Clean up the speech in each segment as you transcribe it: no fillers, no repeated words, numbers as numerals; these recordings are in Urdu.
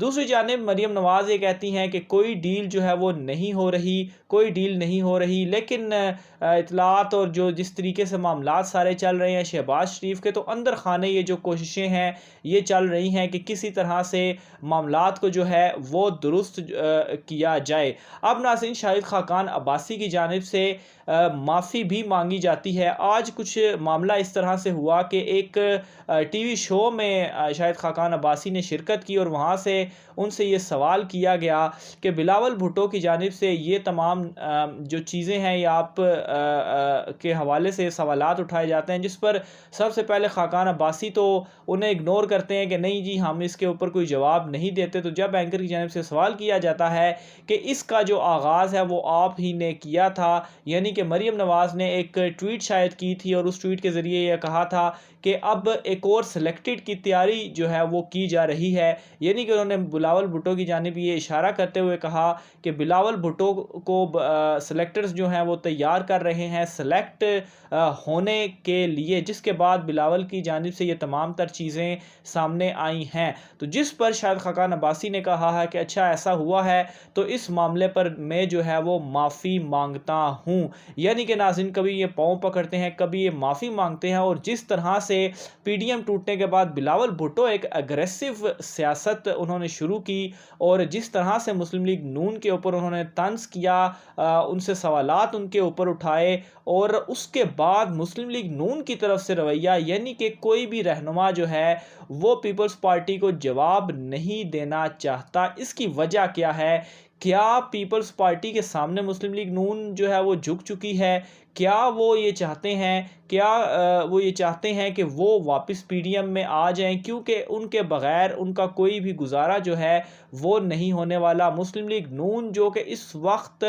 دوسری جانب مریم نواز یہ کہتی ہیں کہ کوئی ڈیل جو ہے وہ نہیں ہو رہی، کوئی ڈیل نہیں ہو رہی، لیکن اطلاعات اور جس طریقے سے معاملات سارے چل رہے ہیں شہباز شریف کے، تو اندر خانے یہ جو کوششیں ہیں یہ چل رہی ہیں کہ کسی طرح سے معاملات کو جو ہے وہ درست کیا جائے۔ اب ناظرین، شاہد خاقان عباسی کی جانب سے معافی بھی مانگی جاتی ہے۔ آج کچھ معاملہ اس طرح سے ہوا کہ ایک ٹی وی شو میں شاہد خاقان عباسی نے شرکت کی اور وہاں سے ان سے یہ سوال کیا گیا کہ بلاول بھٹو کی جانب سے یہ تمام جو چیزیں ہیں یہ آپ کے حوالے سے سوالات اٹھائے جاتے ہیں، جس پر سب سے پہلے خاقان عباسی تو انہیں اگنور کرتے ہیں کہ نہیں جی ہم اس کے اوپر کوئی جواب نہیں دیتے۔ تو جب اینکر کی جانب سے سوال کیا جاتا ہے کہ اس کا جو آغاز ہے وہ آپ ہی نے کیا تھا، یعنی کہ مریم نواز نے ایک ٹویٹ شاید کی تھی اور اس ٹویٹ کے ذریعے یہ کہا تھا کہ اب ایک اور سلیکٹڈ کی تیاری جو ہے وہ کی جا رہی ہے، یعنی کہ انہوں نے بلاول بھٹو کی جانب یہ اشارہ کرتے ہوئے کہا کہ بلاول بھٹو کو سلیکٹرز جو ہیں وہ تیار کر رہے ہیں سلیکٹ ہونے کے لیے، جس کے بعد بلاول کی جانب سے یہ تمام تر چیزیں سامنے آئی ہیں۔ تو جس پر شاہد خاقان عباسی نے کہا ہے کہ اچھا ایسا ہوا ہے تو اس معاملے پر میں جو ہے وہ معافی مانگتا ہوں، یعنی کہ ناظرین کبھی یہ پاؤں پکڑتے ہیں، کبھی یہ معافی مانگتے ہیں، اور جس طرح سے پی ڈی ایم ٹوٹنے کے بعد بلاول بھٹو ایک اگریسو سیاست انہوں نے شروع کی اور جس طرح سے مسلم لیگ نون کے اوپر انہوں نے طنز کیا، ان سے سوالات ان کے اوپر اٹھائے، اور اس کے بعد مسلم لیگ نون کی طرف سے رویہ، یعنی کہ کوئی بھی رہنما جو ہے وہ پیپلز پارٹی کو جواب نہیں دینا چاہتا۔ اس کی وجہ کیا ہے؟ کیا پیپلز پارٹی کے سامنے مسلم لیگ نون جو ہے وہ جھک چکی ہے؟ کیا وہ یہ چاہتے ہیں کہ وہ واپس پی ڈی ایم میں آ جائیں؟ کیونکہ ان کے بغیر ان کا کوئی بھی گزارا جو ہے وہ نہیں ہونے والا۔ مسلم لیگ نون جو کہ اس وقت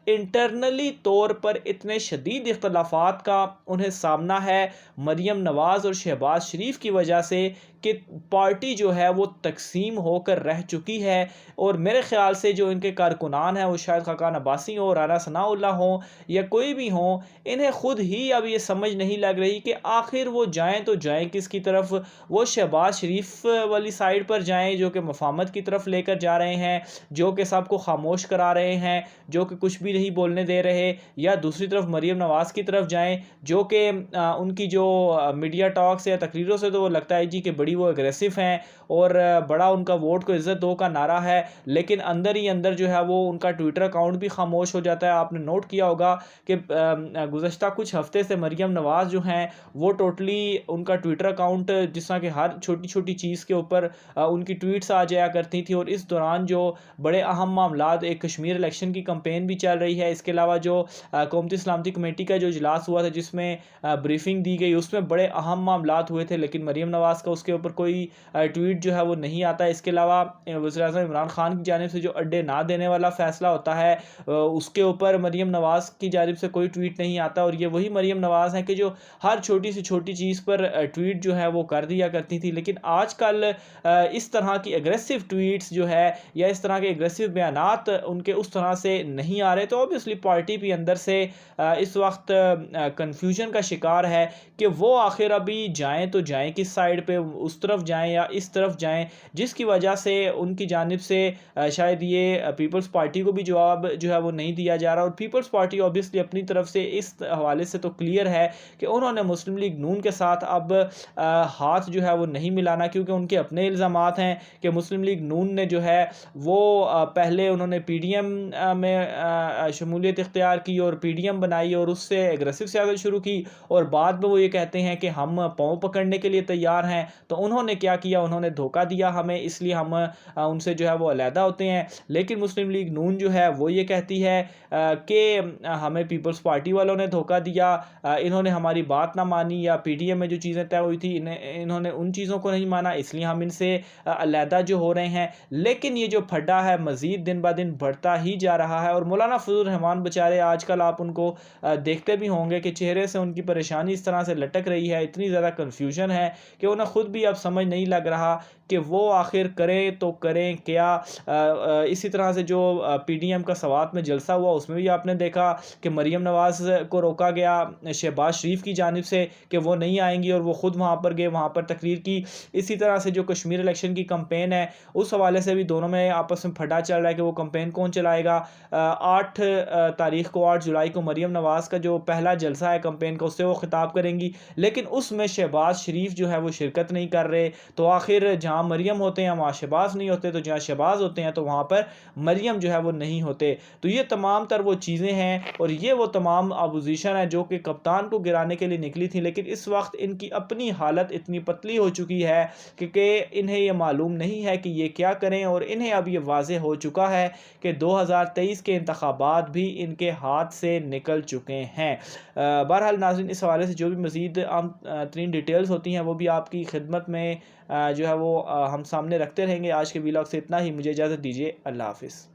انٹرنلی طور پر اتنے شدید اختلافات کا انہیں سامنا ہے مریم نواز اور شہباز شریف کی وجہ سے کہ پارٹی جو ہے وہ تقسیم ہو کر رہ چکی ہے، اور میرے خیال سے جو ان کے کارکنان ہیں وہ شاہد خاقان عباسی ہوں، رانا ثناء اللہ ہوں یا کوئی بھی ہوں، انہیں خود ہی اب یہ سمجھ نہیں لگ رہی کہ آخر وہ جائیں تو جائیں کس کی طرف۔ وہ شہباز شریف والی سائیڈ پر جائیں جو کہ مفاہمت کی طرف لے کر جا رہے ہیں، جو کہ سب کو خاموش کرا رہے ہیں، جو کہ کچھ بھی نہیں بولنے دے رہے، یا دوسری طرف مریم نواز کی طرف جائیں جو کہ ان کی جو میڈیا ٹاک سے یا تقریروں سے تو وہ لگتا ہے جی کہ بڑی وہ اگریسو ہیں اور بڑا ان کا ووٹ کو عزت دو کا نعرہ ہے، لیکن اندر ہی اندر جو ہے وہ ان کا ٹویٹر اکاؤنٹ بھی خاموش ہو جاتا ہے۔ آپ نے نوٹ کیا ہوگا کہ گزشتہ کچھ ہفتے سے مریم نواز جو ہیں وہ ٹوٹلی ان کا ٹویٹر اکاؤنٹ جس طرح کہ ہر چھوٹی چھوٹی چیز کے اوپر ان کی ٹویٹس آ جایا کرتی تھی، اور اس دوران جو بڑے اہم معاملات، ایک کشمیر الیکشن کی کمپین بھی چل رہی ہے، اس کے علاوہ جو قومتی سلامتی کمیٹی کا جو اجلاس ہوا تھا جس میں بریفنگ دی گئی، اس میں بڑے اہم معاملات ہوئے تھے، لیکن مریم نواز کا اس کے اوپر کوئی ٹویٹ جو ہے وہ نہیں آتا۔ اس کے علاوہ وزیر اعظم عمران خان کی جانب سے جو اڈے نہ دینے والا فیصلہ ہوتا ہے اس کے اوپر مریم نواز کی جانب سے کوئی ٹویٹ نہیں آتا، اور یہ وہی مریم نواز ہیں کہ جو ہر چھوٹی سے چھوٹی چیز پر ٹویٹ جو ہے وہ کر دیا کرتی تھی، لیکن آج کل اس طرح کی اگریسو ٹویٹس جو ہے یا اس طرح کے اگریسو بیانات ان کے اس طرح سے نہیں آ رہے، تو اوبیسلی پارٹی بھی اندر سے اس وقت کنفیوژن کا شکار ہے کہ وہ آخر ابھی جائیں تو جائیں کس سائیڈ پہ، اس طرف جائیں یا اس طرف جائیں، جس کی وجہ سے ان کی جانب سے شاید یہ پیپلز پارٹی کو بھی جواب جو ہے وہ نہیں دیا جا رہا، اور پیپلز پارٹی اوبیسلی اپنی طرف سے اس حوالے سے تو کلیئر ہے کہ انہوں نے مسلم لیگ نون کے ساتھ اب ہاتھ جو ہے وہ نہیں ملانا، کیونکہ ان کے اپنے الزامات ہیں کہ مسلم لیگ نون نے جو ہے وہ پہلے انہوں نے پی ڈی ایم میں شمولیت اختیار کی اور پی ڈی ایم بنائی اور اس سے اگریسو سیاست شروع کی، اور بعد میں وہ یہ کہتے ہیں کہ ہم پاؤں پکڑنے کے لیے تیار ہیں۔ تو انہوں نے کیا کیا؟ انہوں نے دھوکہ دیا ہمیں، اس لیے ہم ان سے جو ہے وہ علیحدہ ہوتے ہیں۔ لیکن مسلم لیگ نون جو ہے وہ یہ کہتی ہے کہ ہمیں پیپلز پارٹی والوں نے دھوکہ دیا، انہوں نے ہماری بات نہ مانی، یا پی ڈی ایم میں جو چیزیں طے ہوئی تھی انہوں نے ان چیزوں کو نہیں مانا، اس لیے ہم ان سے علیحدہ جو ہو رہے ہیں۔ لیکن یہ جو پھڈا ہے مزید دن بہ دن بڑھتا ہی جا رہا ہے، اور مولانا فضل الرحمان بیچارے آج کل آپ ان کو دیکھتے بھی ہوں گے کہ چہرے سے ان کی پریشانی اس طرح سے لٹک رہی ہے، اتنی زیادہ کنفیوژن ہے کہ انہیں خود بھی اب سمجھ نہیں لگ رہا کہ وہ آخر کریں تو کریں کیا۔ اسی طرح سے جو پی ڈی ایم کا سوات میں جلسہ ہوا اس میں بھی آپ نے دیکھا کہ مریم نواز کو روکا گیا شہباز شریف کی جانب سے کہ وہ نہیں آئیں گی اور وہ خود وہاں پر گئے, وہاں پر تقریر کی. اسی طرح سے جو کشمیر الیکشن کی کمپین ہے اس حوالے سے بھی دونوں میں آپس میں پھڈا چل رہا ہے کہ وہ کمپین کون چلائے گا. 8 جولائی کو مریم نواز کا جو پہلا جلسہ ہے کمپین کا, اس سے وہ خطاب کریں گی, لیکن اس میں شہباز شریف جو ہے وہ شرکت نہیں کر رہے. تو آخر جہاں مریم ہوتے ہیں وہاں شہباز نہیں ہوتے, تو جہاں شہباز ہوتے ہیں تو وہاں پر مریم جو ہے وہ نہیں ہوتے. تو یہ تمام تر وہ چیزیں ہیں اور یہ وہ تمام اپوزیشن ہے جو کہ کپتان کو گرانے کے لیے نکلی تھی, لیکن اس وقت ان کی اپنی حالت اتنی پتلی ہو چکی ہے کہ انہیں یہ معلوم نہیں ہے کہ یہ کیا کریں, اور انہیں اب یہ واضح ہو چکا ہے کہ 2023 کے انتخابات بھی ان کے ہاتھ سے نکل چکے ہیں. بہرحال ناظرین, اس حوالے سے جو بھی مزید عام ترین ڈیٹیلز ہوتی ہیں وہ بھی آپ کی خدمت میں جو ہے وہ ہم سامنے رکھتے رہیں گے. آج کے ویلاگ سے اتنا ہی, مجھے اجازت دیجیے, اللہ حافظ.